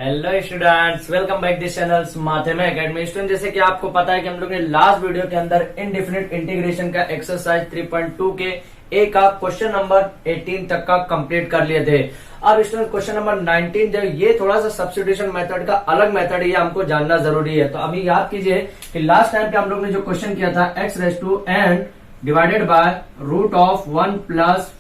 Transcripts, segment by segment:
Hello students, welcome back this channel Mathema academy. Student, जैसे कि आपको पता है कि हम लोग ने लास्ट वीडियो के अंदर इनडेफिनिट इंटीग्रेशन का एक्सरसाइज 3.2 के ए का क्वेश्चन नंबर 18 तक का कंप्लीट कर लिए थे। अब स्टूडेंट क्वेश्चन नंबर 19 जो ये थोड़ा सा सब्स्टिट्यूशन मेथड का अलग मेथड है, ये हमको जानना जरूरी है। तो अभी याद कीजिए कि लास्ट टाइम पे हम लोग ने जो क्वेश्चन किया था x raise to n divided by root of 1 plus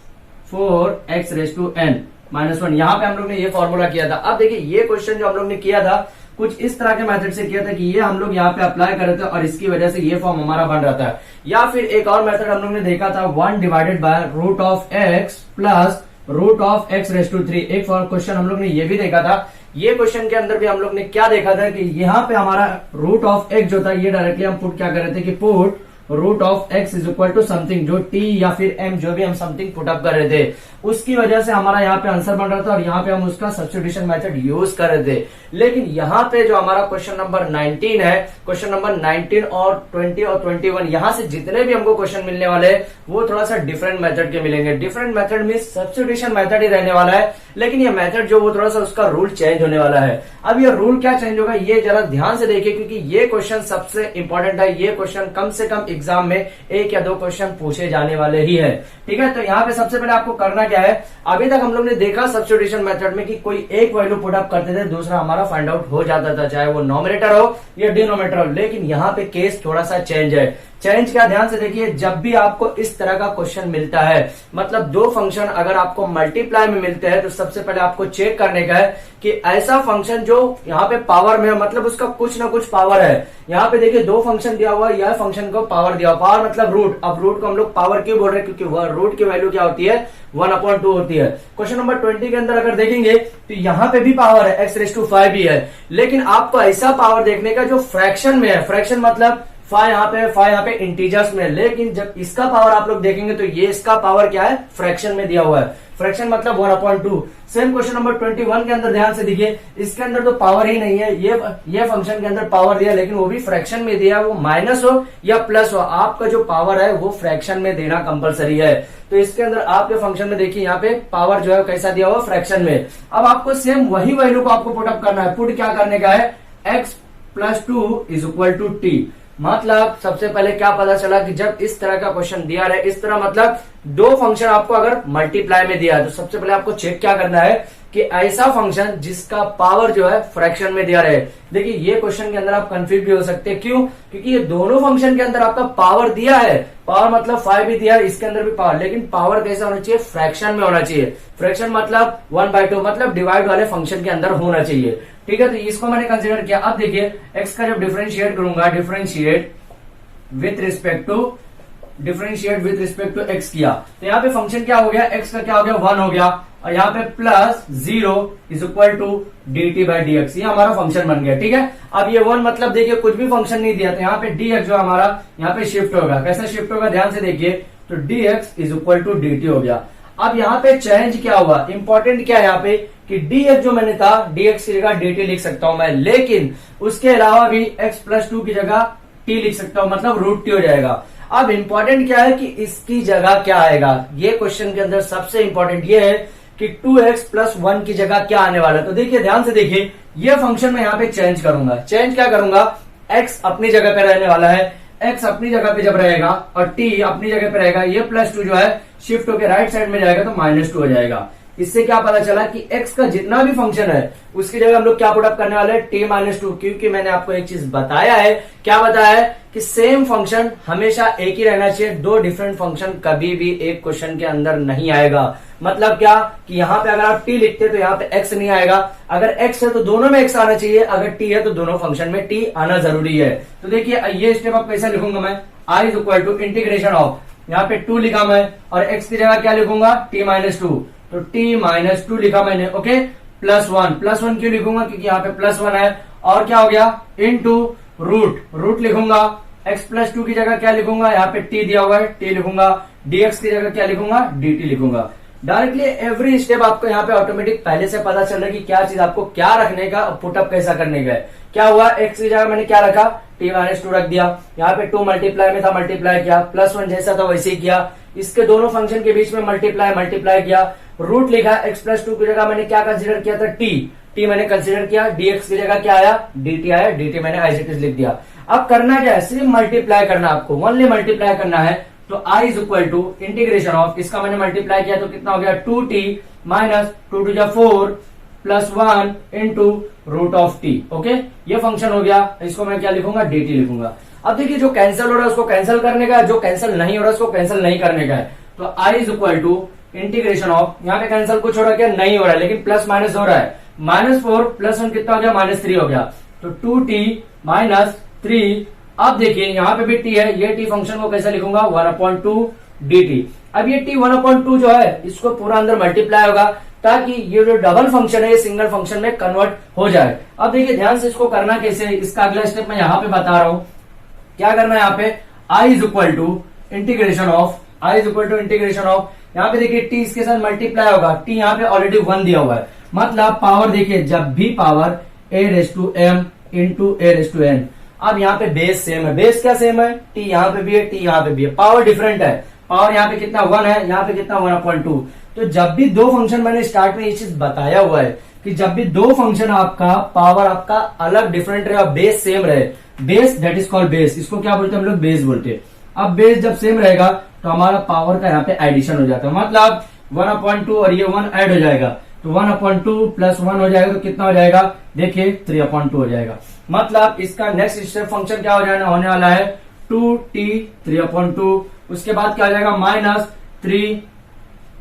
4 x raise to n -1, यहाँ पे हम लोग ने ये फॉर्मूला किया था। अब देखिए ये क्वेश्चन जो हम लोग ने किया था कुछ इस तरह के मेथड से किया था कि ये हम लोग यहाँ पे अप्लाई कर रहे थे और इसकी वजह से ये फॉर्म हमारा बन रहा था। या फिर एक और मेथड हम लोग ने देखा था 1 divided by root of x plus root of x raise to 3। एक क्वेश्चन हम लोग ने ये भी देखा था। ये क्वेश्चन के अंदर भी हम लोग ने क्या देखा था कि यहाँ पे हमारा रूट ऑफ x जो था ये डायरेक्टली हम पुट क्या कर रहे थे कि put root of x is equal to something, जो t या फिर m जो भी हम समथिंग पुट अप कर रहे थे उसकी वजह से हमारा यहाँ पे आंसर बन रहा था और यहाँ पे हम उसका सब्स्टिट्यूशन मेथड यूज कर रहे थे। लेकिन यहाँ पे जो हमारा क्वेश्चन नंबर 19 है, क्वेश्चन नंबर 19 और 20 और 21, यहाँ से जितने भी हमको क्वेश्चन मिलने वाले हैं वो थोड़ा सा डिफरेंट मेथड के मिलेंगे। Different method mean substitution method ही रहने वाला है, लेकिन ये मेथड जो वो थोड़ा सा उसका रूल चेंज होने वाला है। अब ये रूल क्या चेंज होगा ये जरा ध्यान से देखिए, क्योंकि ये क्वेश्चन सबसे इंपॉर्टेंट है। ये क्वेश्चन कम से कम एग्जाम में 1 या 2 क्वेश्चन पूछे जाने वाले ही है। ठीक है, तो यहाँ पे सबसे पहले आपको करना क्या है, अभी तक हम लोग ने देखा सब्स्टिट्यूशन मेथड में कि कोई एक वैल्यू पुट अप करते थे, दूसरा हमारा फाइंड आउट हो जाता था, चाहे वो नॉमिनेटर हो या डिनोमिनेटर हो। लेकिन यहाँ पे केस थोड़ा सा चेंज है। चेंज क्या, ध्यान से देखिए, जब भी आपको इस तरह का क्वेश्चन मिलता है, मतलब दो फंक्शन अगर आपको मल्टीप्लाई में मिलते हैं, तो सबसे पहले आपको चेक करने का है कि ऐसा फंक्शन जो यहाँ पे पावर में है, मतलब उसका कुछ ना कुछ पावर है। यहाँ पे देखिए दो फंक्शन दिया हुआ है, यह फंक्शन को पावर दिया हुआ, पावर मतलब रूट। अब रूट को हम लोग पावर क्यों बोल रहे हैं, क्योंकि वह रूट की वैल्यू क्या होती है 1/2 होती है। क्वेश्चन नंबर 20 के अंदर अगर देखेंगे तो यहाँ पे भी पावर है, x रेज टू 5 भी है, लेकिन आपको ऐसा पावर देखने का जो फ्रैक्शन में है। फ्रैक्शन मतलब 5 यहाँ पे इंटीजर्स में, लेकिन जब इसका पावर आप लोग देखेंगे तो ये इसका पावर क्या है, फ्रैक्शन में दिया हुआ है। फ्रैक्शन मतलब 1/2। सेम क्वेश्चन नंबर 21 के अंदर ध्यान से देखिए, इसके अंदर तो पावर ही नहीं है। ये फंक्शन के अंदर पावर दिया, लेकिन वो भी फ्रैक्शन में दिया, वो माइनस हो या प्लस हो, आपका जो पावर है वो फ्रैक्शन में देना कंपलसरी है। तो इसके अंदर आपके फंक्शन में देखिए यहाँ पे पावर जो है कैसा दिया हुआ, फ्रैक्शन में। अब आपको सेम वही वैल्यू को आपको पुट अप करना है। पुट क्या करने का है, x plus 2 is equal to t। मतलब सबसे पहले क्या पता चला कि जब इस तरह का क्वेश्चन दिया रहे, इस तरह मतलब दो फंक्शन आपको अगर मल्टीप्लाई में दिया है, तो सबसे पहले आपको चेक क्या करना है कि ऐसा फंक्शन जिसका पावर जो है फ्रैक्शन में दिया रहे। देखिए ये क्वेश्चन के अंदर आप कंफ्यूज भी हो सकते हैं, क्यों, क्योंकि ये दोनों फंक्शन के अंदर आपका पावर दिया है। पावर मतलब 5 भी दिया है, इसके अंदर भी पावर, लेकिन पावर कैसा होना चाहिए, फ्रैक्शन में होना चाहिए। फ्रैक्शन मतलब 1/2, मतलब डिवाइड वाले फंक्शन के अंदर होना चाहिए। ठीक है, तो इसको मैंने कंसीडर किया। अब देखिए x का जब डिफरेंशिएट करूंगा, differentiate with respect to x किया, तो यहाँ पे फंक्शन क्या हो गया, x का क्या हो गया 1 हो गया, और यहाँ पे plus 0 is equal to dt by dx, ये हमारा फंक्शन बन गया। ठीक है, अब ये 1 मतलब देखिए कुछ भी फंक्शन नहीं दिया, तो यहाँ पे dx जो हमारा यहाँ पे शिफ्ट होगा। कैसे शिफ्ट होगा, ध्यान से देखिए, तो dx is equal to dt हो गया। अब यहाँ पे चेंज क्या हुआ, इंपॉर्टेंट क्या है यहाँ पे कि dx जो मैंने था, dx की जगह dt लिख सकता हूं मैं, लेकिन उसके अलावा भी x प्लस 2 की जगह t लिख सकता हूं, मतलब रूट t हो जाएगा। अब इंपॉर्टेंट क्या है कि इसकी जगह क्या आएगा, ये क्वेश्चन के अंदर सबसे इंपॉर्टेंट ये है कि 2x प्लस 1 की जगह क्या आने वाला है। तो देखिए ध्यान से देखिए, ये फंक्शन मैं यहाँ पे चेंज करूंगा। चेंज क्या करूंगा, x अपनी जगह पे रहने वाला है, x अपनी जगह पे जब रहेगा और t अपनी जगह पे रहेगा, ये प्लस 2 जो है शिफ्ट होकर राइट साइड में जाएगा तो -2 हो जाएगा। इससे क्या पता चला कि x का जितना भी फंक्शन है उसकी जगह हम लोग क्या पुट अप करने वाले हैं, t-2, क्योंकि मैंने आपको एक चीज बताया है। क्या बताया है कि सेम फंक्शन हमेशा एक ही रहना चाहिए, दो डिफरेंट फंक्शन कभी भी एक क्वेश्चन के अंदर नहीं आएगा। मतलब क्या कि यहाँ पे अगर आप t लिखते तो यहाँ पे x नहीं आएगा, अगर x है तो दोनों में x आना चाहिए, अगर t है तो दोनों फंक्शन में t आना जरूरी है। तो देखिए ये स्टेप आप कैसे लिखूंगा मैं, i is equal to integration of, यहाँ पे 2 लिखा मैं और x की जगह क्या लिखूंगा, t-2, तो t-2 लिखा मैंने, ओके, प्लस 1 क्यों लिखूंगा, क्योंकि यहाँ पे प्लस 1 है, और क्या हो गया इनटू रूट लिखूंगा, x प्लस 2 की जगह क्या लिखूंगा, यहाँ पे t दिया हुआ है, t लिखूंगा, dx की जगह क्या लिखूंगा, dt लिखूंगा। डायरेक्टली एवरी स्टेप आपको यहाँ पे ऑटोमेटिक पहले से पता चल रहा है कि क्या चीज आपको क्या रखने का, पुटअप कैसा करने का है। क्या हुआ, x की जगह मैंने क्या रखा, t-2 रख दिया, यहाँ पे 2 मल्टीप्लाई में था, मल्टीप्लाई किया, +1 जैसा था वैसे ही किया, इसके दोनों फंक्शन के बीच में मल्टीप्लाई किया, रूट लिखा, x प्लस 2 की जगह मैंने क्या कंसीडर किया था, t मैंने कंसीडर किया, dx की जगह क्या आया, dt आया, dt मैंने एज इट इज लिख दिया। अब करना क्या है, सिर्फ मल्टीप्लाई करना, आपको ओनली मल्टीप्लाई करना है। तो i is equal to integration of, इसका मैंने मल्टीप्लाई किया तो कितना हो गया 2t minus 2 to 4 plus 1 into root of T. Okay, ये फंक्शन हो गया, इसको मैं क्या लिखूंगा, dt लिखूंगा। अब देखिए जो कैंसिल हो रहा है उसको कैंसिल करने का है, जो कैंसिल नहीं हो रहा है उसको कैंसिल नहीं करने का है। तो i is equal to integration of, यहाँ पे कैंसिल कुछ हो रहा है क्या, नहीं हो रहा है, लेकिन प्लस माइनस हो रहा है, -4 प्लस 1 कितना हो गया, -3 हो गया। तो 2t माइनस 3, अब देखिए यहाँ पे भी t है, ये t फंक्शन को कैसे लिखूंगा, 1/2 dt। अब ये t 1/2 जो है इसको पूरा अंदर मल्टीप्लाई होगा ताकि ये जो डबल फंक्शन है ये सिंगल फंक्शन में कन्वर्ट हो जाए। अब देखिए ध्यान से इसको करना कैसे है, इसका अगला स्टेप मैं यहाँ पे बता रहा हूं। क्या करना है, यहाँ पे i is equal to integration of, यहाँ पे देखिए t इसके साथ मल्टीप्लाई होगा, t यहाँ पे ऑलरेडी 1 दिया हुआ है, मतलब पावर देखिए जब भी पावर a⁻m इंटू a⁻n। अब यहाँ पे बेस सेम है, बेस क्या सेम है, t यहाँ पे भी है, t यहाँ पे भी है, पावर डिफरेंट है, पावर यहाँ पे कितना 1 है, यहाँ पे कितना 1/2। तो जब भी दो फंक्शन, मैंने स्टार्ट में ये चीज बताया हुआ है कि जब भी दो फंक्शन आपका पावर आपका अलग डिफरेंट रहे और बेस सेम रहे, base that is called base, इसको क्या बोलते हैं हम लोग, बेस बोलते हैं। अब बेस जब सेम रहेगा तो हमारा पावर का यहाँ पे एडिशन हो जाता है, मतलब 1/2 और ये 1 ऐड हो जाएगा, तो 1/2 प्लस 1 हो जाएगा, तो कितना हो जाएगा, देखिए 3/2 हो जाएगा। मतलब इसका नेक्स्ट स्टेप फंक्शन क्या हो जाएगा, होने वाला है 2t 3/2, उसके बाद क्या हो जाएगा -3,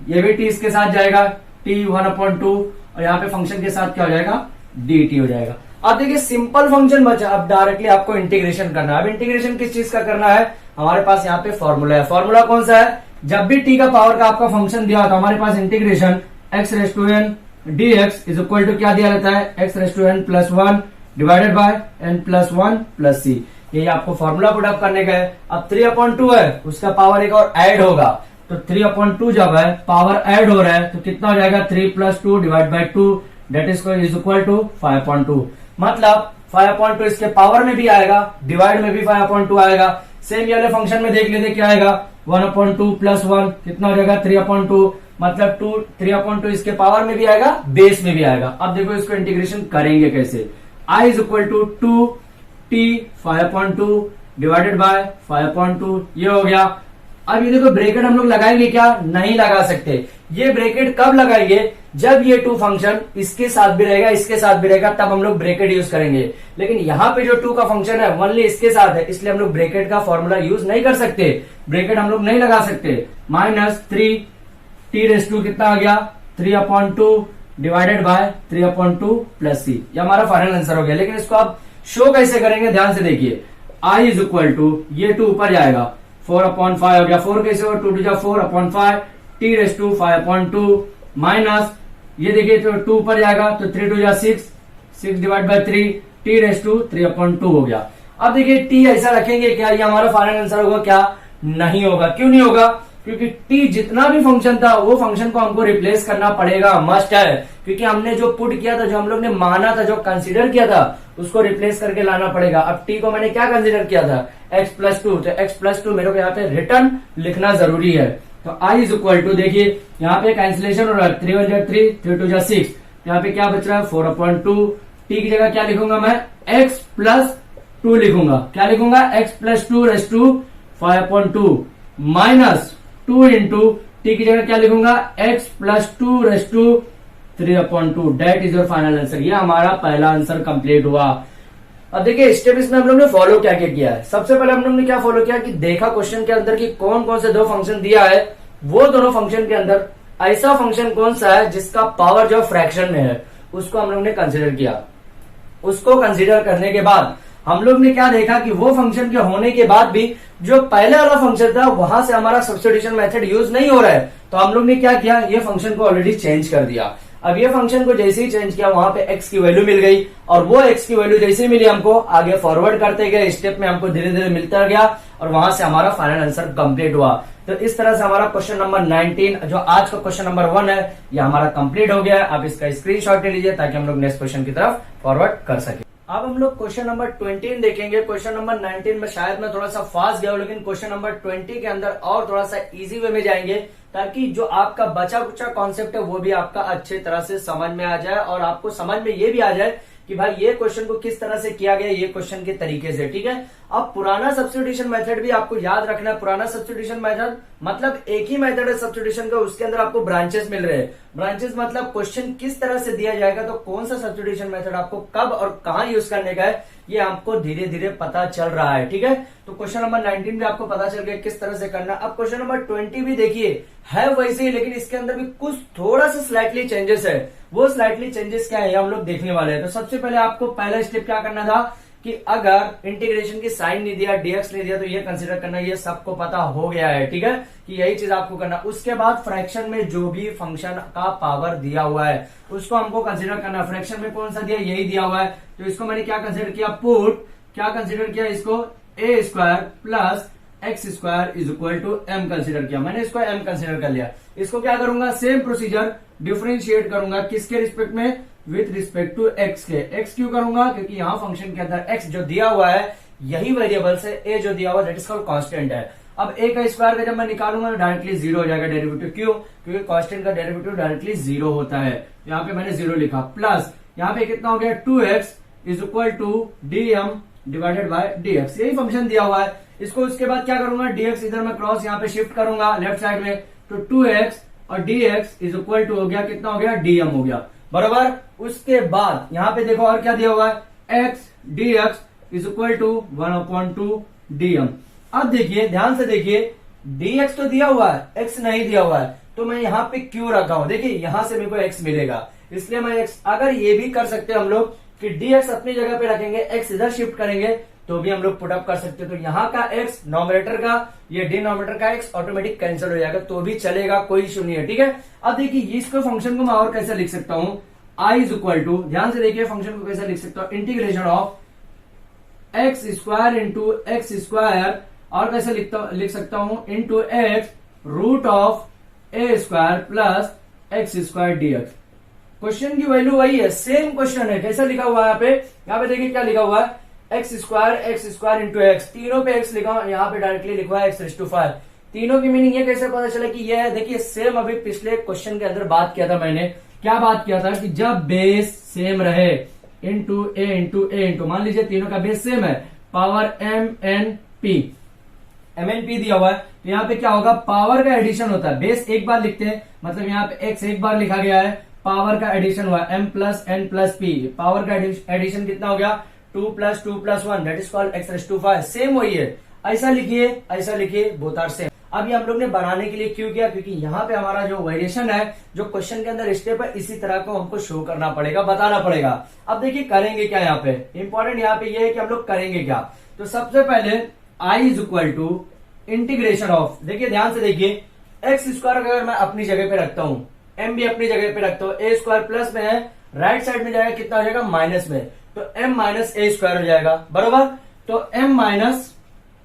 ये भी t इसके साथ जाएगा, t 1/2, और यहाँ पे फंक्शन के साथ क्या हो जाएगा, dt हो जाएगा। अब देखिए सिंपल फंक्शन बचा, अब डायरेक्टली आपको इंटीग्रेशन करना है। अब इंटीग्रेशन किस चीज का करना है, हमारे पास यहाँ पे फॉर्मूला है, फॉर्मूला कौन सा है, जब भी t का पावर का आपका फंक्शन दिया तो हमारे पास integration x⁻n dx is equal to क्या दिया रहता है, x⁻n plus 1 divided by n plus 1 plus c। ये आपको फॉर्मूला पुट अप करने का है। अब 3/2 है, उसका पावर एक और ऐड होगा, तो 3/2 जब है पावर ऐड हो रहा है तो कितना हो जाएगा, 3 + 2 divide by 2 that is equal to 5/2। मतलब 5/2 इसके पावर में भी आएगा, डिवाइड में भी 5/2 आएगा। सेम ये वाले फंक्शन में देख लेते क्या आएगा, 1/2 प्लस 1 कितना हो जाएगा 3/2, मतलब 3/2 इसके पावर में भी आएगा, बेस में भी आएगा। अब देखो इसको इंटीग्रेशन करेंगे कैसे, i is equal to 2t 5/2 divided by 5/2, ये हो गया। अब ये देखो ब्रैकेट हम लोग लगाएंगे क्या, नहीं लगा सकते। ये ब्रैकेट कब लगाएंगे, जब ये टू फंक्शन इसके साथ भी रहेगा, इसके साथ भी रहेगा, तब हम लोग ब्रैकेट यूज करेंगे। लेकिन यहाँ पे जो टू का फंक्शन है ओनली इसके साथ है, इसलिए हम लोग ब्रैकेट का फॉर्मूला यूज नहीं कर सकते, ब्रैकेट हम लोग नहीं लगा सकते। -3t⁻2 कितना आ गया, 3/2 डिवाइडेड बाय 3/2 प्लस c, ये हमारा फाइनल आंसर हो गया। लेकिन इसको आप शो कैसे करेंगे, ध्यान से देखिए, i इज इक्वल टू, ये 2 ऊपर जाएगा, 4/5 हो गया, 4 कैसे हो, 2 to 4/5 t⁻5/2 माइनस, ये देखिए तो 2 ऊपर जाएगा तो 3 to 6 डिवाइड बाय 3 t⁻3/2 हो गया। अब देखिए t ऐसा रखेंगे क्या, ये हमारा फाइनल आंसर होगा क्या, नहीं होगा। क्यों नहीं होगा, क्योंकि t जितना भी फंक्शन था वो फंक्शन को हमको रिप्लेस करना पड़ेगा, मस्ट है, क्योंकि हमने जो पुट किया था, जो हम लोग ने माना था, जो कंसीडर किया था, उसको रिप्लेस करके लाना पड़ेगा। अब t को मैंने क्या कंसीडर किया था, x+2, तो x+2 मेरे को यहाँ पे रिटर्न लिखना जरूरी है। तो i इज इक्वल टू, देखिए यहाँ पे कैंसिलेशन हो रहा है, 3 × 3 3 to 6, यहाँ पे क्या बच रहा है 4/2, t की जगह क्या लिखूंगा मैं, x+2 लिखूंगा, क्या लिखूंगा, x+2 5/2 माइनस 2 इंटू t की जगह क्या लिखूंगा, x+2 3/2, that is your final answer. ये हमारा पहला आंसर कंप्लीट हुआ। अब देखिए स्टेप इसमें हम लोग ने फॉलो क्या क्या किया है। सबसे पहले हम लोग ने क्या फॉलो किया कि देखा क्वेश्चन के अंदर कि कौन कौन से दो फंक्शन दिया है, वो दोनों फंक्शन के अंदर ऐसा फंक्शन कौन सा है जिसका पावर जो फ्रैक्शन में है, उसको हम लोग ने कंसिडर किया। उसको कंसिडर करने के बाद हम लोग ने क्या देखा कि वो फंक्शन के होने के बाद भी जो पहले वाला फंक्शन था वहां से हमारा सब्स्टिट्यूशन मेथड यूज नहीं हो रहा है, तो हम लोग ने क्या किया, ये फंक्शन को ऑलरेडी चेंज कर दिया। अब ये फंक्शन को जैसे ही चेंज किया वहां पे x की वैल्यू मिल गई, और वो x की वैल्यू जैसे ही मिली हमको आगे फॉरवर्ड करते गए, स्टेप में हमको धीरे धीरे मिलता गया, और वहां से हमारा फाइनल आंसर कंप्लीट हुआ। तो इस तरह से हमारा क्वेश्चन नंबर 19, जो आज का क्वेश्चन नंबर 1 है, ये हमारा कंप्लीट हो गया है। आप इसका स्क्रीनशॉट ले लीजिए ताकि हम लोग नेक्स्ट क्वेश्चन की तरफ फॉरवर्ड कर सके। अब हम लोग क्वेश्चन नंबर 20 देखेंगे। क्वेश्चन नंबर 19 में शायद मैं थोड़ा सा फास्ट गया हूं, लेकिन क्वेश्चन नंबर 20 के अंदर और थोड़ा सा इजी वे में जाएंगे, ताकि जो आपका बचा कुचा कॉन्सेप्ट है वो भी आपका अच्छे तरह से समझ में आ जाए और आपको समझ में ये भी आ जाए कि भाई ये क्वेश्चन को किस तरह से किया गया, ये क्वेश्चन के तरीके से। ठीक है, अब पुराना सब्स्टिट्यूशन मेथड भी आपको याद रखना है। पुराना सब्स्टिट्यूशन मेथड मतलब एक ही मेथड है सब्स्टिट्यूशन का, उसके अंदर आपको ब्रांचेस मिल रहे हैं। ब्रांचेस मतलब क्वेश्चन किस तरह से दिया जाएगा, तो कौन सा सब्स्टिट्यूशन मेथड आपको कब और कहां यूज करने का है, ये आपको धीरे धीरे पता चल रहा है। ठीक है, तो क्वेश्चन नंबर 19 भी आपको पता चल गया किस तरह से करना। अब क्वेश्चन नंबर 20 भी देखिए, है वैसे ही, लेकिन इसके अंदर भी कुछ थोड़ा सा स्लाइटली चेंजेस है। वो स्लाइटली चेंजेस क्या है हम लोग देखने वाले हैं। तो सबसे पहले आपको पहला स्टेप क्या करना था कि अगर इंटीग्रेशन की साइन नहीं दिया, डीएक्स नहीं दिया, तो ये कंसीडर करना, ये सबको पता हो गया है। ठीक है, कि यही चीज आपको करना। उसके बाद फ्रैक्शन में जो भी फंक्शन का पावर दिया हुआ है उसको हमको कंसीडर करना। फ्रैक्शन में कौन सा दिया, यही दिया हुआ है, तो इसको मैंने क्या कंसीडर किया, पुट क्या कंसीडर किया, इसको a square plus x square is equal to m consider किया। मैंने इसको एम कंसिडर कर लिया। इसको क्या करूंगा, सेम प्रोसीजर डिफरेंशिएट करूंगा, किसके रिस्पेक्ट में, विथ रिस्पेक्ट टू एक्स के। एक्स क्यों करूंगा, क्योंकि यहाँ फंक्शन के अंदर एक्स जो दिया हुआ है यही वेरिएबल से, ए जो दिया हुआ दैट इज कॉल्ड कांस्टेंट है। अब ए का स्क्वायर का जब मैं निकालूंगा तो डायरेक्टली जीरो हो जाएगा डेरिवेटिव। क्यों, क्योंकि कांस्टेंट का डेरिवेटिव डायरेक्टली जीरो होता है। यहाँ पे मैंने जीरो लिखा, प्लस यहाँ पे कितना हो गया, 2x is equal to dm divided by dx। यही फंक्शन दिया हुआ है। इसको उसके बाद क्या करूंगा, dx इधर मैं क्रॉस यहाँ पे शिफ्ट करूंगा लेफ्ट साइड में, तो 2x और dx इज इक्वल टू हो गया, कितना हो गया, dm हो गया, बराबर। उसके बाद यहाँ पे देखो और क्या दिया हुआ है, x dx is equal to 1/2 dm। अब देखिए, ध्यान से देखिए, dx तो दिया हुआ है, x नहीं दिया हुआ है, तो मैं यहाँ पे क्यों रखा हूं, देखिए यहां से मेरे को x मिलेगा, इसलिए मैं x, अगर ये भी कर सकते हैं हम लोग कि dx अपनी जगह पे रखेंगे, x इधर शिफ्ट करेंगे, तो भी हम लोग पुट अप कर सकते हैं। तो यहाँ का x नॉमिनेटर का, ये डिनोमिनेटर का x ऑटोमेटिक कैंसिल हो जाएगा, तो भी चलेगा, कोई इशू नहीं है। ठीक है, अब देखिए इसको फंक्शन को मैं और कैसे लिख सकता हूं, i इज इक्वल टू, ध्यान से देखिए फंक्शन को कैसे लिख सकता हूं, integration of X square into X square, और कैसे लिख सकता हूं, into X root of A square plus x square DX. Question की वैल्यू वही है, सेम क्वेश्चन है। कैसा लिखा हुआ है यहाँ पे देखिए क्या लिखा हुआ है, एक्स स्क्वायर इंटू एक्स, तीनों पे एक्स लिखा, यहाँ पे डायरेक्टली लिखा है एक्स रेज़ टू 5। तीनों की मीनिंग ये कैसे पता चला कि ये है, देखिए सेम अभी पिछले क्वेश्चन के अंदर बात किया था मैंने, क्या बात किया था कि जब बेस सेम रहे, इंटू ए इंटू, मान लीजिए तीनों का बेस सेम है, पावर एम एन पी दिया हुआ है, तो यहाँ पे क्या होगा, पावर का एडिशन होता है। बेस एक बार लिखते हैं, मतलब यहाँ पे एक्स एक बार लिखा गया है, पावर का एडिशन हुआ m plus N plus P, power का एडिशन कितना हो गया, 2 + 2 + 1 that is called x raise to 5। Same वही है, ऐसा लिखिए, बोथ आर सेम। अब ये हम लोग ने बनाने के लिए क्यों किया, क्योंकि यहाँ पे हमारा जो वेरिएशन है, जो क्वेश्चन के अंदर स्टेप है, इसी तरह को हमको शो करना पड़ेगा, बताना पड़ेगा। अब देखिए करेंगे क्या, यहाँ पे इंपॉर्टेंट यहाँ पे ये है कि हम लोग करेंगे क्या। तो सबसे पहले i is equal to integration of, देखिए ध्यान से देखिए, एक्स स्क्वायर अगर मैं अपनी जगह पे रखता हूं, m भी अपनी जगह पे रखता हूं, ए स्क्वायर प्लस में है, राइट साइड में जाएगा, कितना हो जाएगा, माइनस में, तो m माइनस ए स्क्वायर हो जाएगा, बराबर। तो m माइनस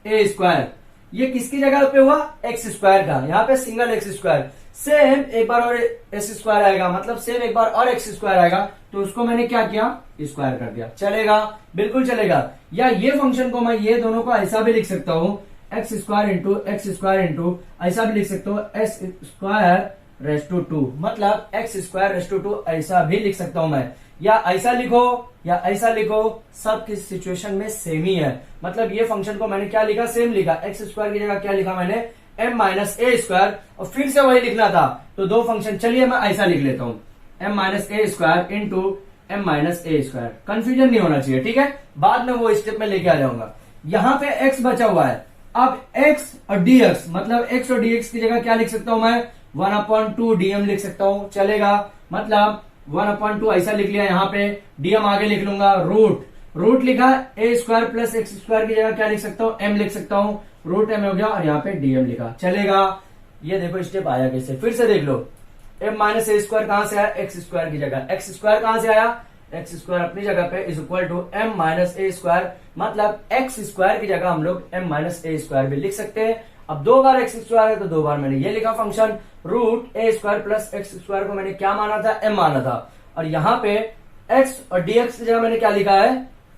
ए स्क्वायर, ये किसकी जगह पे हुआ, एक्स स्क्वायर का, यहाँ पे सिंगल एक्स स्क्वायर, सेम एक बार और एक्स स्क्वायर आएगा, मतलब सेम एक बार और एक्स स्क्वायर आएगा, तो उसको मैंने क्या किया, स्क्वायर कर दिया, चलेगा, बिल्कुल चलेगा। या ये फंक्शन को मैं ये दोनों को ऐसा भी लिख सकता हूं, एक्स स्क्वायर इंटू ऐसा भी लिख सकता हूँ, एक्स स्क्वायर रेज़ टू 2, मतलब एक्स स्क्वायर रेज़ टू 2 ऐसा भी लिख सकता हूं मैं, या ऐसा लिखो या ऐसा लिखो, सब की सिचुएशन में सेम ही है। मतलब ये फंक्शन को मैंने क्या लिखा, सेम लिखा, एक्स स्क्वायर की जगह क्या लिखा मैंने, m माइनस ए स्क्वायर, और फिर से वही लिखना था, तो दो फंक्शन, चलिए मैं ऐसा लिख लेता हूँ, m minus A square into m minus A square, confusion नहीं होना चाहिए। ठीक है, बाद में वो स्टेप में लेके आ जाऊंगा। यहाँ पे x बचा हुआ है, अब x और dx, मतलब x और dx की जगह क्या लिख सकता हूं मैं, 1/2 dm लिख सकता हूं, चलेगा। मतलब 1/2 ऐसा लिख लिया, यहाँ पे dm आगे लिख लूंगा, रूट लिखा, a square plus x square की जगह क्या लिख सकता हूँ, m लिख सकता हूँ, रूट m हो गया, और यहाँ पे dm लिखा, चलेगा। ये देखो स्टेप आया कैसे, फिर से देख लो, m माइनस ए स्क्वायर कहां से आया, एक्स स्क्वायर की जगह, एक्स स्क्वायर कहां से आया, एक्स स्क्वायर अपनी जगह पे is equal to m minus A square, मतलब एक्स स्क्वायर की जगह हम लोग m माइनस ए स्क्वायर भी लिख सकते हैं। अब दो बार एक्स स्क्वायर है तो दो बार मैंने ये लिखा फंक्शन, रूट ए स्क्वायर प्लस एक्स स्क्वायर को मैंने क्या माना था, m माना था, और यहाँ पे x और dx की जगह मैंने क्या लिखा है,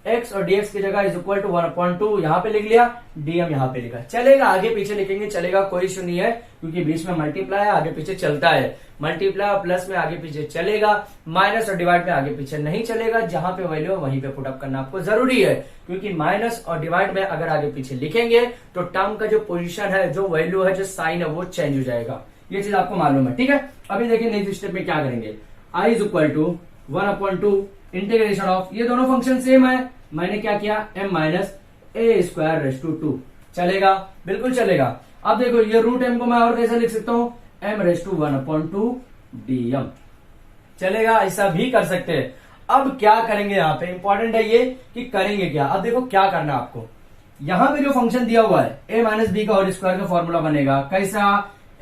x और dx की जगह इज इक्वल टू 1/2 यहाँ पे लिख लिया, dm यहाँ पे लिखा। चलेगा, आगे पीछे लिखेंगे चलेगा, कोई इश्यू नहीं है, क्योंकि बीच में मल्टीप्लाई है, आगे पीछे चलता है। मल्टीप्लाई और प्लस में आगे पीछे चलेगा, माइनस और डिवाइड में आगे पीछे नहीं चलेगा। जहां पे वैल्यू है वहीं पे पुट अप करना आपको जरूरी है, क्योंकि माइनस और डिवाइड में अगर आगे पीछे लिखेंगे तो टर्म का जो पोजीशन है, जो वैल्यू है, जो साइन है, वो चेंज हो जाएगा। ये चीज आपको मालूम है, ठीक है। अभी देखिए नेक्स्ट स्टेप में क्या करेंगे, i is equal to 1/2 integration of, ये दोनों फंक्शन सेम है, मैंने क्या किया, m minus A square raise to 2। चलेगा, बिल्कुल चलेगा। अब देखो ये रूट m को मैं और कैसे लिख सकता हूं, m रेस टू 1/2 dm। चलेगा, ऐसा भी कर सकते हैं। अब क्या करेंगे, यहाँ पे इंपॉर्टेंट है ये कि करेंगे क्या। अब देखो क्या करना है आपको, यहां पे जो फंक्शन दिया हुआ है a माइनस बी का होल स्क्वायर का फॉर्मूला बनेगा कैसा,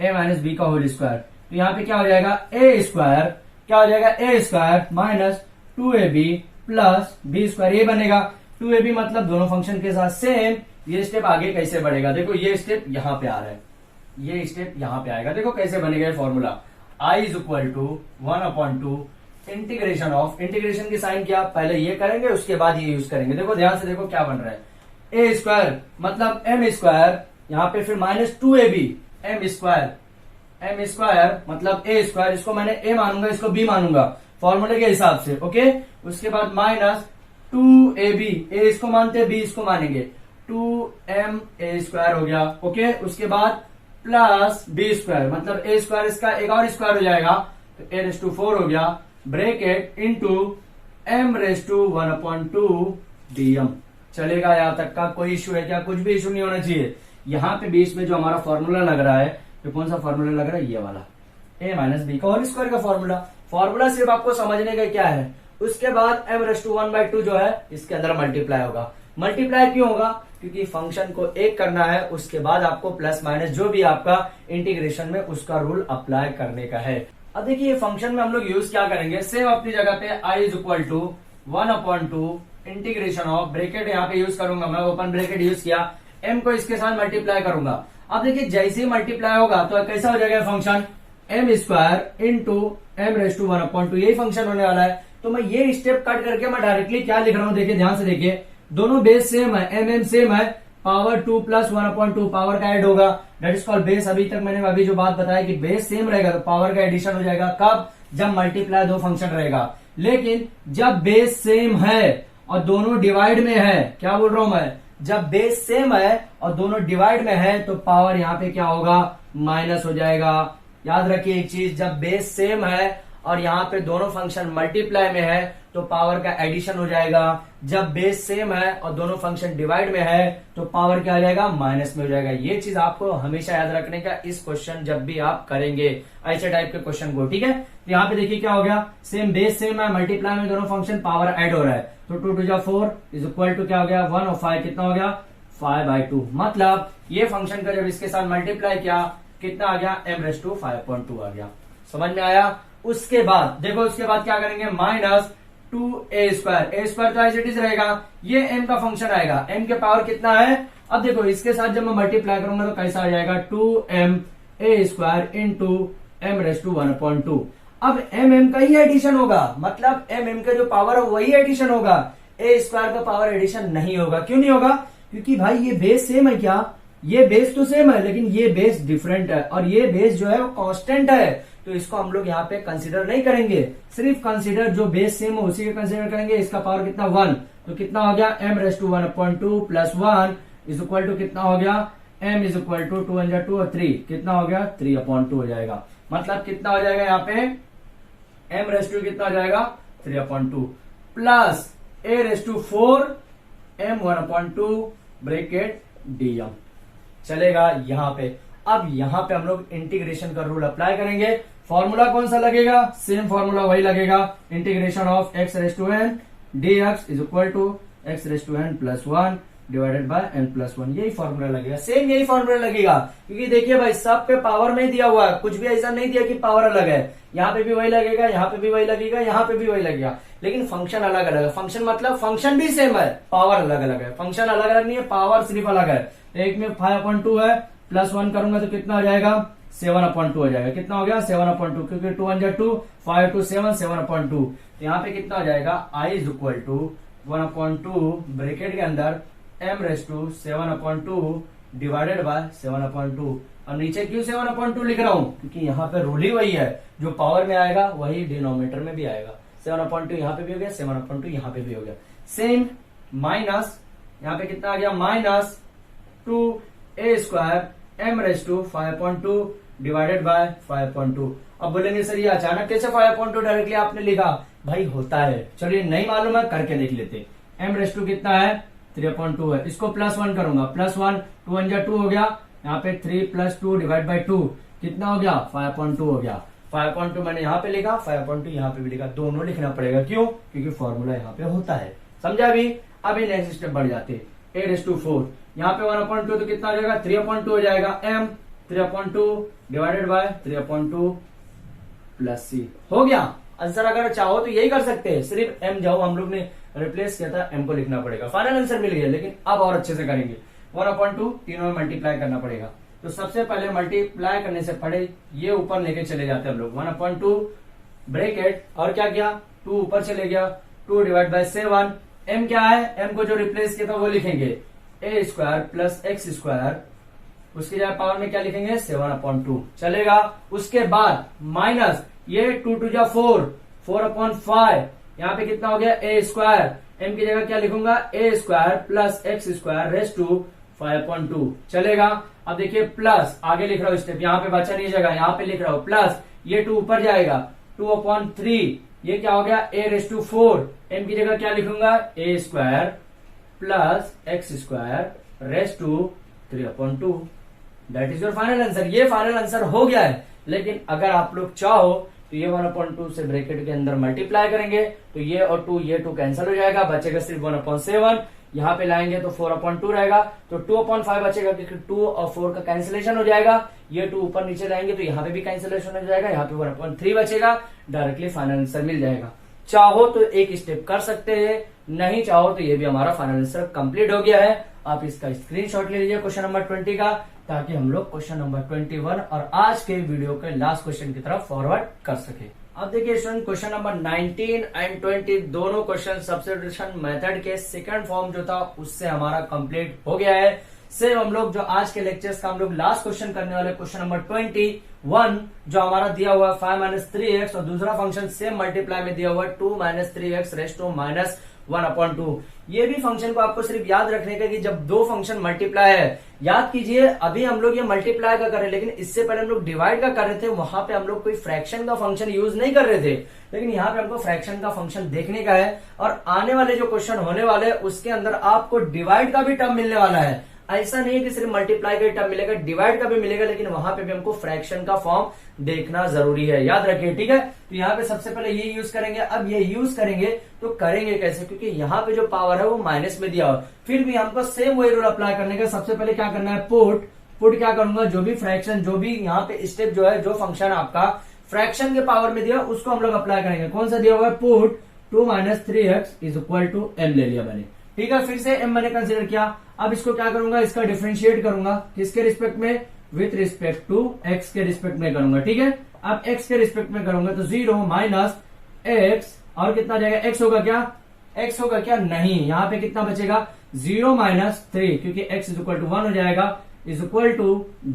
a माइनस बी का होल स्क्वायर। तो यहाँ पे क्या हो जाएगा, a स्क्वायर, क्या हो जाएगा, a square minus 2ab plus B square, ये बनेगा 2ab, मतलब दोनों फंक्शन के साथ सेम। ये स्टेप आगे कैसे बढ़ेगा, देखो ये स्टेप यहाँ पे आ रहा है, ये स्टेप यहाँ पे आएगा। देखो कैसे बनेगा ये formula, i is equal to 1/2 integration of, integration की साइन क्या, पहले ये करेंगे उसके बाद ये यूज करेंगे। देखो ध्यान से देखो क्या बन रहा है, a स्क्वायर मतलब m स्क्वायर, यहाँ पे फिर माइनस 2ab, m स्क्वायर मतलब a स्क्वायर, इसको मैंने a मानूंगा, इसको b मानूंगा फॉर्मूले के हिसाब से, ओके। उसके बाद माइनस 2ab, a इसको मानते हैं, b इसको मानेंगे, 2ma स्क्वायर हो गया, ओके। उसके बाद प्लस b स्क्वायर मतलब a स्क्वायर, इसका एक और स्क्वायर हो जाएगा, तो a रेस टू 4 हो गया, bracket into m raise to 1/2 dm। चलेगा, यहां तक का कोई इश्यू है क्या, कुछ भी इश्यू नहीं होना चाहिए। यहाँ पे बीच में जो हमारा फॉर्मूला लग रहा है, तो कौन सा फॉर्मूला लग रहा है, ये वाला a माइनस बी का होल स्क्वायर का फॉर्मूला। फॉर्मूला सिर्फ आपको समझने का क्या है, उसके बाद m रेस टू 1/2 जो है इसके अंदर मल्टीप्लाई होगा। मल्टीप्लाई क्यों होगा, क्योंकि फंक्शन को एक करना है, उसके बाद आपको प्लस माइनस जो भी आपका इंटीग्रेशन में उसका रूल अप्लाई करने का है। अब देखिए फंक्शन में हम लोग यूज क्या करेंगे, सेम अपनी जगह पे i is equal to 1/2 integration of, bracket यहाँ पे यूज करूंगा मैं, ओपन ब्रेकेट यूज किया, m को इसके साथ मल्टीप्लाई करूंगा। अब देखिए जैसे ही मल्टीप्लाई होगा तो कैसा हो जाएगा function, m square into m raise to 1/2, यही फंक्शन होने वाला है। तो मैं ये स्टेप कट करके मैं डायरेक्टली क्या लिख रहा हूँ, देखिए ध्यान से देखिए, दोनों बेस सेम है, m सेम है, पावर 2 प्लस 1/2 पावर का एड होगा, दैट इज कॉल्ड बेस। मैंने अभी जो बात बताया कि बेस सेम रहेगा तो पावर का एडिशन हो जाएगा, कब, जब मल्टीप्लाई दो फंक्शन रहेगा। लेकिन जब बेस सेम है और दोनों डिवाइड में है, क्या बोल रहा हूं मैं, जब बेस सेम है और दोनों डिवाइड में है तो पावर यहाँ पे क्या होगा, माइनस हो जाएगा। याद रखिए एक चीज, जब बेस सेम है और यहाँ पे दोनों फंक्शन मल्टीप्लाई में है तो पावर का एडिशन हो जाएगा। जब बेस सेम है और दोनों फंक्शन डिवाइड में है तो पावर क्या हो जाएगा, माइनस में हो जाएगा। ये चीज आपको हमेशा याद रखने का, इस क्वेश्चन जब भी आप करेंगे ऐसे टाइप के क्वेश्चन को, ठीक है। तो यहाँ पे देखिए क्या हो गया, सेम बेस सेम है, मल्टीप्लाई में दोनों फंक्शन, पावर ऐड हो रहा है, तो 2 2 4 इज इक्वल टू क्या हो गया, 1 और 5 कितना हो गया, 5/2। मतलब ये फंक्शन का जब इसके साथ मल्टीप्लाई किया कितना आ गया, m रेस टू 5/2 आ गया। समझ में आया। उसके बाद देखो, उसके बाद क्या करेंगे, minus 2a square, a square तो एज इट इज रहेगा, ये m का फंक्शन आएगा, m के पावर कितना है। अब देखो इसके साथ जब मैं मल्टीप्लाई करूंगा तो कैसा आ जाएगा, 2ma square into m raise to 1/2। अब m का ही एडिशन होगा, मतलब m का जो पावर है वही एडिशन होगा, a स्क्वायर का पावर एडिशन नहीं होगा। क्यों नहीं होगा, क्योंकि भाई ये बेस सेम है, क्या ये बेस तो सेम है लेकिन ये बेस डिफरेंट है, और ये बेस जो है वो कांस्टेंट है, तो इसको हम लोग यहाँ पे कंसीडर नहीं करेंगे। सिर्फ कंसीडर जो बेस सेम है उसी के कंसीडर करेंगे। इसका पावर कितना, 1, तो कितना हो गया, m raise to 1/2 plus 1 is equal to कितना हो गया, m इज इक्वल टू 2 1 2 और 3 कितना हो गया, 3/2 हो जाएगा। मतलब कितना हो जाएगा यहाँ पे, m रेस टू कितना हो जाएगा, 3/2 plus a raise to 4 m 1/2 bracket dm। चलेगा यहाँ पे। अब यहाँ पे हम लोग इंटीग्रेशन का रूल अप्लाई करेंगे। फॉर्मूला कौन सा लगेगा, सेम फॉर्मूला वही लगेगा, integration of x raise to n dx is equal to x raise to n plus 1 divided by n plus 1, यही फॉर्मूला लगेगा, सेम यही फॉर्मूला लगेगा। क्योंकि देखिए भाई सब पे पावर नहीं दिया हुआ है, कुछ भी ऐसा नहीं दिया कि पावर अलग है, यहाँ पे भी वही लगेगा, यहाँ पे भी वही लगेगा, यहाँ पे भी वही लगेगा, लेकिन फंक्शन अलग अलग है। फंक्शन मतलब फंक्शन भी सेम है, पावर अलग अलग है, फंक्शन अलग अलग नहीं है, पावर सिर्फ अलग है। एक में 5/2 है, प्लस 1 करूंगा तो कितना हो जाएगा, 7/2 हो जाएगा। कितना हो गया, 7/2, क्योंकि 2 1 2 5 2 7 7/2। तो यहाँ पे कितना हो जाएगा, i is equal to 1/2 bracket के अंदर m⁻⁷/2 डिवाइडेड बाय 7/2। और नीचे क्यों 7/2 लिख रहा हूं, क्योंकि यहाँ पे रूल ही वही है, जो पावर में आएगा वही डिनोमिनेटर में भी आएगा। 7/2 यहाँ पे भी हो गया, 7/2 यहाँ पे भी हो गया। सेम माइनस यहाँ पे कितना आ गया, -2a² m⁻⁵.2 डिवाइडेड बाय 5/2। अब बोलेंगे सर ये अचानक कैसे 5/2 डायरेक्टली आपने लिखा, भाई होता है, चलिए नहीं मालूम है करके देख लेते। m⁻² कितना है, 3/2 है, इसको +1 करूंगा, +1 2 × 2 हो गया, यहाँ पे 3 + 2 डिवाइड बाय 2 कितना हो गया, 5/2 हो गया। 5/2 मैंने यहाँ पे लिखा, 5/2 यहाँ पे भी लिखा, दोनों लिखना पड़ेगा, क्यों, क्योंकि फॉर्मूला यहाँ पे होता है, समझा भी। अभी नेक्स्ट स्टेप बढ़ जाते, a⁴ यहाँ पे 1/2 तो कितना हो जाएगा, 3/2 हो जाएगा, m 3/2 डिवाइडेड बाय 3/2 + c हो गया आंसर। अगर चाहो तो यही कर सकते हैं, सिर्फ m जाओ, हम लोग ने रिप्लेस किया था, m को लिखना पड़ेगा, फाइनल आंसर मिल गया। लेकिन अब और अच्छे से करेंगे, 1/2 तीनों में मल्टीप्लाई करना पड़ेगा। तो सबसे पहले मल्टीप्लाई करने से पहले ये ऊपर लेके चले जाते हैं हम लोग, 1/2 ब्रैकेट और क्या किया, 2 ऊपर चले गया, 2 डिवाइड बाय 7, m क्या है, m को जो रिप्लेस किया था वो लिखेंगे a² + x², उसकी जगह पावर में क्या लिखेंगे, 7/2 चलेगा। उसके बाद माइनस ये 2 × 2 = 4, 4/5 यहाँ पे कितना हो गया, a², m की जगह क्या लिखूंगा, a² + x² 5/2 चलेगा। अब देखिए प्लस, आगे लिख रहा हूं स्टेप, यहाँ पे बचा नहीं जगह, यहाँ पे लिख रहा हूं प्लस, ये 2 ऊपर जाएगा, 2/3 ये क्या हो गया, a⁴, m की जगह क्या लिखूंगा, a² + x² 3/2। That is your final answer. ये फाइनल आंसर हो गया है। लेकिन अगर आप लोग चाहो तो ये 1/2 से ब्रैकेट के अंदर मल्टीप्लाई करेंगे तो ये और 2 ये 2 कैंसिल हो जाएगा, बचेगा सिर्फ 1/7। यहाँ पे लाएंगे तो 4/2 रहेगा, तो 2/5 बचेगा, क्योंकि 2 और 4 का कैंसिलेशन हो जाएगा। ये 2 ऊपर नीचे लाएंगे तो यहाँ पे भी कैंसिलेशन हो जाएगा, यहाँ पे 1/3 बचेगा, डायरेक्टली फाइनल आंसर मिल जाएगा। चाहो तो एक स्टेप कर सकते हैं, नहीं चाहो तो ये भी हमारा फाइनल आंसर कंप्लीट हो गया है। आप इसका स्क्रीनशॉट ले लीजिए क्वेश्चन नंबर 20 का, ताकि हम लोग क्वेश्चन नंबर 21 और आज के वीडियो के लास्ट क्वेश्चन की तरफ फॉरवर्ड कर सके। अब देखिए स्टूडेंट, क्वेश्चन नंबर 19 एंड 20 दोनों क्वेश्चन सब्स्टिट्यूशन मेथड के सेकंड फॉर्म जो था उससे हमारा कंप्लीट हो गया है। सेम हम लोग जो आज के लेक्चर्स का हम लोग लास्ट क्वेश्चन करने वाले, क्वेश्चन नंबर 21 जो हमारा दिया हुआ है 5 - 3x और दूसरा फंक्शन सेम मल्टीप्लाई में दिया हुआ है 2 - 3x 1/2। ये भी फंक्शन को आपको सिर्फ याद रखने का कि जब दो फंक्शन मल्टीप्लाई है, याद कीजिए अभी हम लोग ये मल्टीप्लाई का कर रहे हैं, लेकिन इससे पहले हम लोग डिवाइड का कर रहे थे, वहां पे हम लोग कोई फ्रैक्शन का फंक्शन यूज नहीं कर रहे थे। लेकिन यहाँ पे हमको फ्रैक्शन का फंक्शन देखने का है, और आने वाले जो क्वेश्चन होने वाले उसके अंदर आपको डिवाइड का भी टर्म मिलने वाला है। ऐसा नहीं है कि सिर्फ मल्टीप्लाई का टर्म मिलेगा, डिवाइड का भी मिलेगा, लेकिन वहां पे भी हमको फ्रैक्शन का फॉर्म देखना जरूरी है, याद रखिए, ठीक है। तो यहाँ पे सबसे पहले ये यूज करेंगे। अब ये यूज करेंगे तो करेंगे कैसे, क्योंकि यहाँ पे जो पावर है वो माइनस में दिया हुआ, फिर भी हमको सेम वही रूल अप्लाई करने का। सबसे पहले क्या करना है, पुट क्या करूंगा, जो भी फ्रैक्शन, जो भी यहाँ पे स्टेप जो है, जो फंक्शन आपका फ्रैक्शन के पावर में दिया उसको हम लोग अप्लाई करेंगे। कौन सा दिया हुआ है, पुट 2 - 3x = m ले लिया मैंने, ठीक है। फिर से m मैंने कंसिडर किया। अब इसको क्या करूंगा, इसका डिफरेंशिएट करूंगा, किसके रिस्पेक्ट में, विथ रिस्पेक्ट टू x के रिस्पेक्ट में करूंगा, ठीक है। अब x के रिस्पेक्ट में करूंगा तो 0 - x और कितना जाएगा, x होगा क्या, x होगा क्या, नहीं, यहाँ पे कितना बचेगा, 0 - 3, क्योंकि x = 1 हो जाएगा, =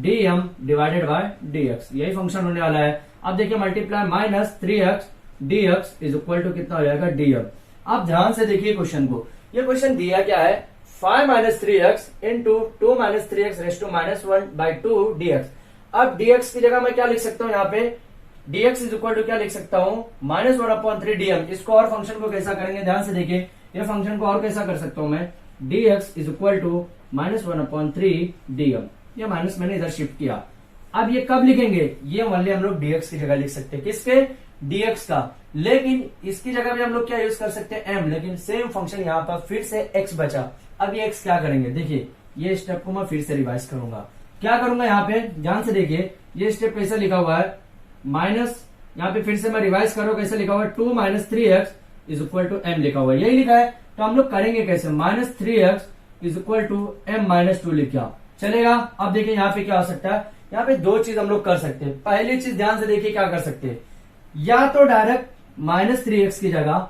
dm डिवाइडेड बाय dx, यही फंक्शन होने वाला है। अब देखिए मल्टीप्लाई -3x dx = कितना हो जाएगा, dm। अब ध्यान से देखिए क्वेश्चन को, ये क्वेश्चन दिया क्या है, 5 - 3x × 2 - 3x (1/2) dx। अब dx की जगह मैं क्या लिख सकता हूं, यहाँ पे dx = क्या लिख सकता हूं, -1/3 dm। इसको और फंक्शन को कैसा करेंगे, ध्यान से देखिए, ये फंक्शन को और कैसा कर सकता हूं मैं, dx = -1/3 dm। ये माइनस मैंने इधर शिफ्ट किया। अब ये कब लिखेंगे, ये वाले हम लोग dx की जगह लिख सकते हैं, किसके, dx का। लेकिन इसकी जगह भी हम लोग क्या यूज कर सकते हैं, m, लेकिन सेम फंक्शन यहाँ पर फिर से x बचा। अब ये x क्या करेंगे, देखिए ये स्टेप को मैं फिर से रिवाइज करूंगा। क्या करूंगा, यहाँ पे ध्यान से देखिए, ये स्टेप कैसे लिखा हुआ है, माइनस, यहाँ पे फिर से मैं रिवाइज करूँ, कैसे लिखा हुआ है, 2 - 3x = m लिखा हुआ है, यही लिखा है। तो हम लोग करेंगे कैसे, -3x = m-2 लिखा, चलेगा। अब देखिए यहाँ पे क्या हो सकता है, यहाँ पे दो चीज हम लोग कर सकते हैं। पहली चीज ध्यान से देखिए क्या कर सकते हैं, या तो डायरेक्ट -3x की जगह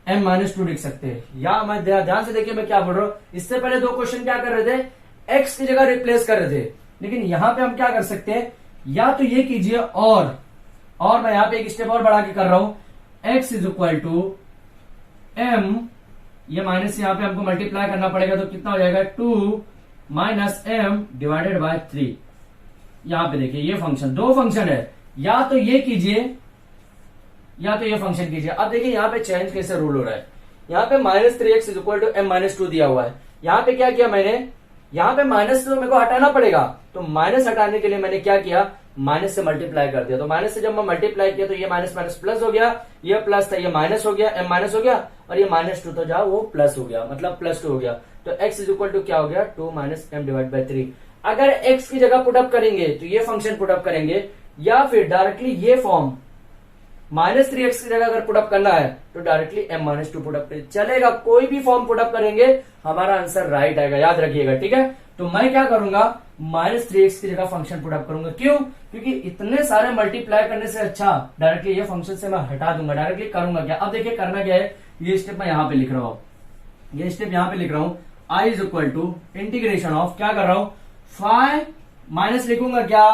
m माइनस टू लिख सकते हैं। या मैं ध्यान से देखिए मैं क्या बोल रहा हूं, इससे पहले दो क्वेश्चन क्या कर रहे थे, x की जगह रिप्लेस कर रहे थे, लेकिन यहां पे हम क्या कर सकते हैं, या तो ये कीजिए और मैं यहां पे एक स्टेप और बढ़ा के कर रहा हूं, x is equal to m, ये माइनस यहां पे हमको मल्टीप्लाई करना पड़ेगा, तो कितना हो जाएगा 2 माइनस m डिवाइडेड बाय 3। यहां पे देखिए ये फंक्शन, दो फंक्शन है, या तो ये कीजिए या तो ये फंक्शन कीजिए। अब देखिए यहां पे चेंज कैसे रूल हो रहा है, यहां पे minus 3x is equal to m minus two दिया हुआ है, यहां पे क्या किया मैंने, यहां पे माइनस तो मेरे को हटाना पड़ेगा, तो माइनस हटाने के लिए मैंने क्या किया, माइनस से मल्टीप्लाई कर दिया। तो माइनस से जब मैं मल्टीप्लाई किया तो ये माइनस माइनस प्लस हो गया, ये प्लस था ये माइनस हो गया, m माइनस हो गया, और ये माइनस टू तो जाओ वो प्लस हो गया, मतलब प्लस 2 हो गया। तो x इज इक्वल टू क्या हो गया, 2 माइनस m डिवाइड बाई 3। अगर x की जगह पुटअप करेंगे तो ये फंक्शन पुटअप करेंगे, या फिर डायरेक्टली ये फॉर्म माइनस 3x की जगह अगर पुटअप करना है तो directly m minus to put up चलेगा, कोई भी फॉर्म पुटअप करेंगे हमारा आंसर राइट आएगा, याद रखिएगा, ठीक है। तो मैं क्या करूंगा, माइनस 3x की जगह फंक्शन पुटअप करूंगा, क्यों, क्योंकि इतने सारे मल्टीप्लाई करने से अच्छा डायरेक्टली ये फंक्शन से मैं हटा दूंगा, डायरेक्टली करूंगा क्या। अब देखिए करना क्या है, ये स्टेप मैं यहां पे लिख रहा हूं, ये स्टेप यहां पे लिख रहा हूं, i is equal to integration of, क्या कर रहा हूं, फाइव माइनस लिखूंगा क्या,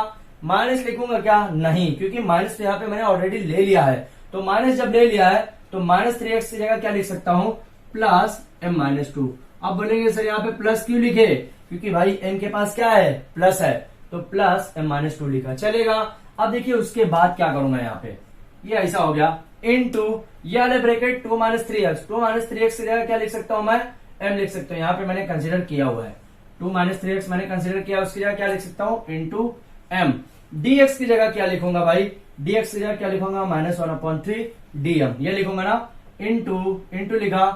माइनस लिखूंगा क्या, नहीं, क्योंकि माइनस तो यहाँ पे मैंने ऑलरेडी ले लिया है, तो माइनस जब ले लिया है तो माइनस 3x की जगह क्या लिख सकता हूं, प्लस m माइनस टू। अब बोलेंगे सर यहाँ पे प्लस क्यों लिखे, क्योंकि भाई m के पास क्या है, प्लस है, तो प्लस m माइनस टू लिखा, चलेगा। अब देखिए उसके बाद क्या करूंगा, यहाँ पे ये ऐसा हो गया, इनटू ये वाले bracket 2 minus 3x, 2 minus 3x की जगह क्या लिख सकता हूं मैं, m लिख सकता हूं, यहाँ पे मैंने कंसिडर किया हुआ है 2 माइनस 3x मैंने कंसिडर किया, उसकी जगह क्या लिख सकता हूं, इंटू m। dx की जगह क्या लिखूंगा भाई, dx की जगह क्या लिखूंगा, माइनस 1/3 dm, ये लिखूंगा ना, इंटू लिखा,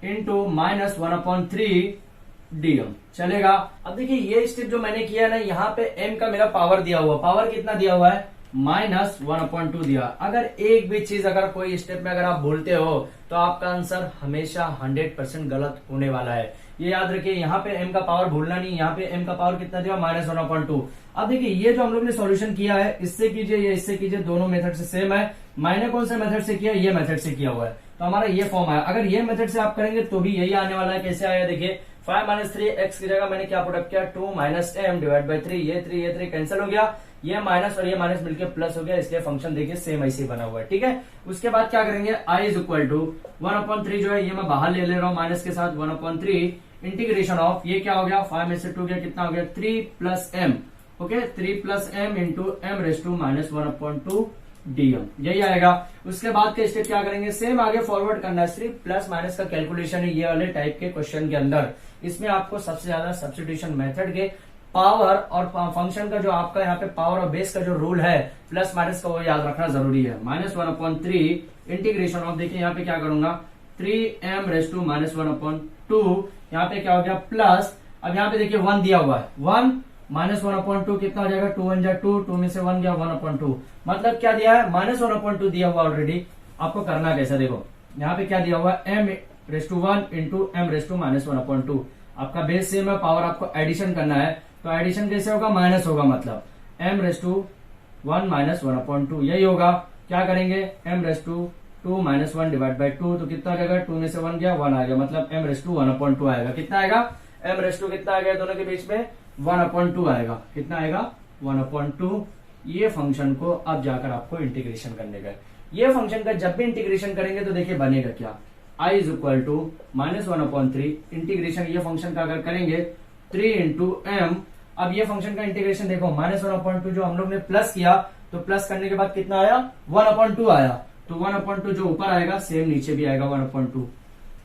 इंटू माइनस 1/3 dm, चलेगा। अब देखिए ये स्टेप जो मैंने किया ना, यहाँ पे m का मेरा पावर दिया हुआ, पावर कितना दिया हुआ है, माइनस 1/2 दिया। अगर एक भी चीज अगर कोई स्टेप में अगर आप बोलते हो तो आपका आंसर हमेशा 100% गलत होने वाला है, ये याद रखिए। यहाँ पे m का पावर भूलना नहीं, यहाँ पे m का पावर कितना दिया, माइनस 1/2। अब देखिए ये जो हम लोग ने सॉल्यूशन किया है, इससे कीजिए या इससे कीजिए, दोनों मेथड से सेम है। मैंने कौन सा मेथड से किया, ये मेथड से किया हुआ है, तो हमारा ये फॉर्म आया। अगर ये मेथड से आप करेंगे तो भी यही आने वाला है। कैसे आया देखिए, 5 माइनस 3x की जगह मैंने क्या पुटअप किया, 2 माइनस m डिवाइड बाई 3, ये 3 कैंसिल हो गया, ये माइनस और ये माइनस मिलकर प्लस हो गया, इसलिए फंक्शन देखिए सेम ऐसे बना हुआ है, ठीक है। उसके बाद क्या करेंगे, i इज इक्वल टू 1/3 जो है ये मैं बाहर ले रहा हूँ माइनस के साथ, 1/3 इंटीग्रेशन ऑफ, ये क्या हो गया, 5 में से 2 गया, कितना हो गया, 3 plus m, okay, 3 plus m into m raise to minus 1/2 dm, यही आएगा। उसके बाद के स्टेप क्या करेंगे, सेम आगे फॉरवर्ड करना है, सिर्फ प्लस माइनस का कैलकुलेशन है ये वाले टाइप के क्वेश्चन के अंदर। इसमें आपको सबसे ज्यादा सब्स्टिट्यूशन मेथड के पावर और फंक्शन का जो आपका यहाँ पे पावर और बेस का जो रूल है प्लस माइनस का, वो याद रखना जरूरी है। माइनस 1/3 इंटीग्रेशन ऑफ, देखिए यहाँ पे क्या करूंगा, 3m रेस टू माइनस 1/2, यहाँ पे क्या हो गया प्लस, अब यहाँ पे देखिए 1 दिया हुआ है, 1 माइनस 1/2 कितना हो जाएगा, 2 1 जा 2, 2 में से 1 गया 1/2, मतलब क्या दिया है, माइनस 1/2 दिया हुआ ऑलरेडी। आपको करना कैसे, देखो यहाँ पे क्या दिया हुआ है, m raise to 1 into m raise to minus 1/2, आपका बेस सेम है, पावर आपको एडिशन करना है, तो एडिशन कैसे होगा, माइनस होगा, मतलब m रेस टू 1 माइनस 1/2, यही होगा। क्या करेंगे, m raise to 2 minus 1 divide by 2, तो कितना आ जाएगा, 2 में से 1 गया 1 आ गया, मतलब m रेस टू 1/2 आएगा, कितना आएगा, m रेस टू कितना आ गया, दोनों के बीच में 1/2 आएगा, कितना आएगा 1/2। ये फंक्शन को अब जाकर आपको इंटीग्रेशन करने का, ये फंक्शन का जब भी इंटीग्रेशन करेंगे तो देखिए बनेगा क्या, i is equal to minus 1/3 integration, ये फंक्शन का अगर करेंगे 3 इंटू m। अब ये फंक्शन का इंटीग्रेशन देखो, माइनस 1/2 जो हम लोग ने प्लस किया, तो प्लस करने के बाद कितना आया, 1/2 आया, तो 1/2 जो ऊपर आएगा सेम नीचे भी आएगा 1/2,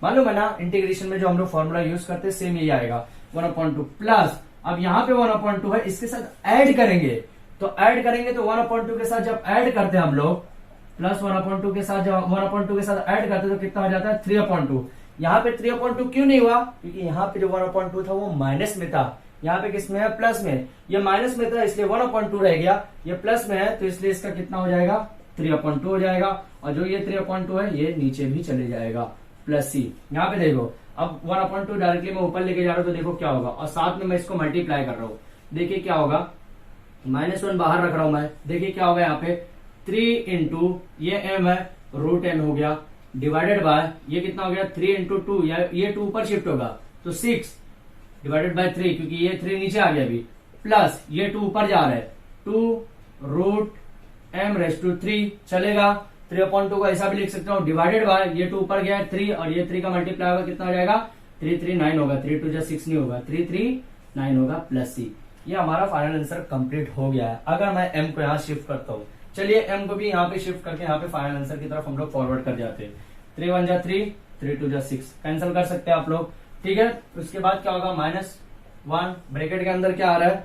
मालूम है ना। इंटीग्रेशन में जो हम लोग फॉर्मूला यूज करते हैं सेम यही आएगा 1/2 प्लस, अब यहाँ पे 1/2 है, इसके साथ ऐड करेंगे, तो ऐड करेंगे तो 1/2 के साथ जब ऐड करते हैं हम लोग, प्लस 1/2 के साथ जब 1/2 के साथ ऐड करते हैं तो कितना हो जाता है 3/2। यहाँ पे 3/2 क्यों नहीं हुआ, क्योंकि यहाँ पे जो 1/2 था वो माइनस में था, यहाँ पे किस में है, प्लस में, ये माइनस में था इसलिए 1/2 रह गया, ये प्लस में है तो इसलिए इसका कितना हो जाएगा 3/2 हो जाएगा, और जो ये 3/2 है ये नीचे भी चले जाएगा, प्लस सी। यहाँ पे देखो अब 1/2 डायरेक्टली मैं ऊपर लेके जा रहा हूँ तो देखो क्या होगा, और साथ में मैं इसको मल्टीप्लाई कर रहा हूँ, देखिए क्या होगा, -1 बाहर रख रहा हूं मैं, देखिए क्या होगा यहाँ पे 3 इंटू ये m है, रूट m हो गया, डिवाइडेड बाय ये कितना हो गया 3 इंटू 2, या ये 2 ऊपर शिफ्ट होगा तो 6 डिवाइडेड बाय 3, क्योंकि ये 3 नीचे आ गया अभी, प्लस ये 2 ऊपर जा रहा है 2√m⁻³ चलेगा। 3/2 को ऐसा भी लिख सकता हूँ डिवाइडेड बाय ये 2 ऊपर गया है 3, और ये 3 का मल्टीप्लाई होगा कितना हो जाएगा 339 होगा, 3 2 6 नहीं होगा 339 होगा प्लस c। ये हमारा फाइनल आंसर कंप्लीट हो गया है। अगर मैं m को यहाँ शिफ्ट करता हूँ, चलिए m को भी यहाँ पे शिफ्ट करके यहाँ पे फाइनल आंसर की तरफ हम लोग फॉरवर्ड कर जाते हैं। 3 1 जा 3, 3 2 जा 6 कैंसिल कर सकते हैं आप लोग, ठीक है। उसके बाद क्या होगा -1 ब्रैकेट के अंदर क्या आ रहा है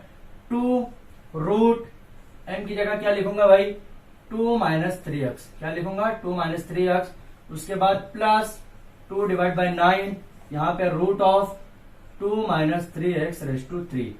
2√m की जगह क्या लिखूंगा भाई 2 - 3x, क्या लिखूंगा 2 - 3x। उसके बाद प्लस 2 डिवाइड बाई 9, यहाँ पे √2 - 3x⁻³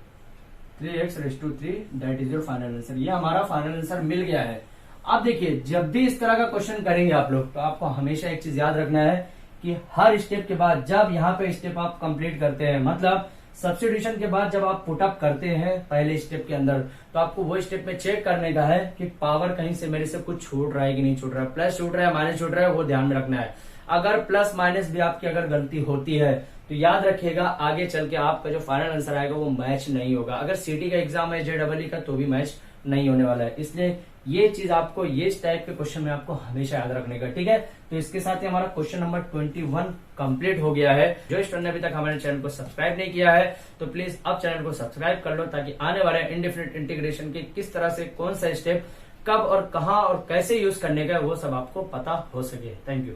3x⁻³ that is your final answer. ये हमारा फाइनल आंसर मिल गया है। अब देखिए जब भी इस तरह का क्वेश्चन करेंगे आप लोग तो आपको हमेशा एक चीज याद रखना है कि हर स्टेप के बाद जब यहाँ पे स्टेप आप कंप्लीट करते हैं, मतलब सब्स्टिट्यूशन के बाद जब आप पुटअप करते हैं पहले स्टेप के अंदर, तो आपको वो स्टेप में चेक करने का है कि पावर कहीं से मेरे से कुछ छूट रहा है कि नहीं छूट रहा है, प्लस छूट रहा है माइनस छूट रहा है, वो ध्यान में रखना है। अगर प्लस माइनस भी आपकी अगर गलती होती है तो याद रखिएगा आगे चल के आपका जो फाइनल आंसर आएगा वो मैच नहीं होगा। अगर सीटी का एग्जाम है JEE का तो भी मैच नहीं होने वाला है। इसलिए ये चीज आपको ये टाइप के क्वेश्चन में आपको हमेशा याद रखने का, ठीक है। तो इसके साथ ही हमारा क्वेश्चन नंबर 21 कंप्लीट हो गया है। जो स्टूडेंट ने अभी तक हमारे चैनल को सब्सक्राइब नहीं किया है तो प्लीज अब चैनल को सब्सक्राइब कर लो, ताकि आने वाले इंडेफिनिट इंटीग्रेशन के किस तरह से कौन सा स्टेप कब और कहां और कैसे यूज करने का वो सब आपको पता हो सके। Thank you.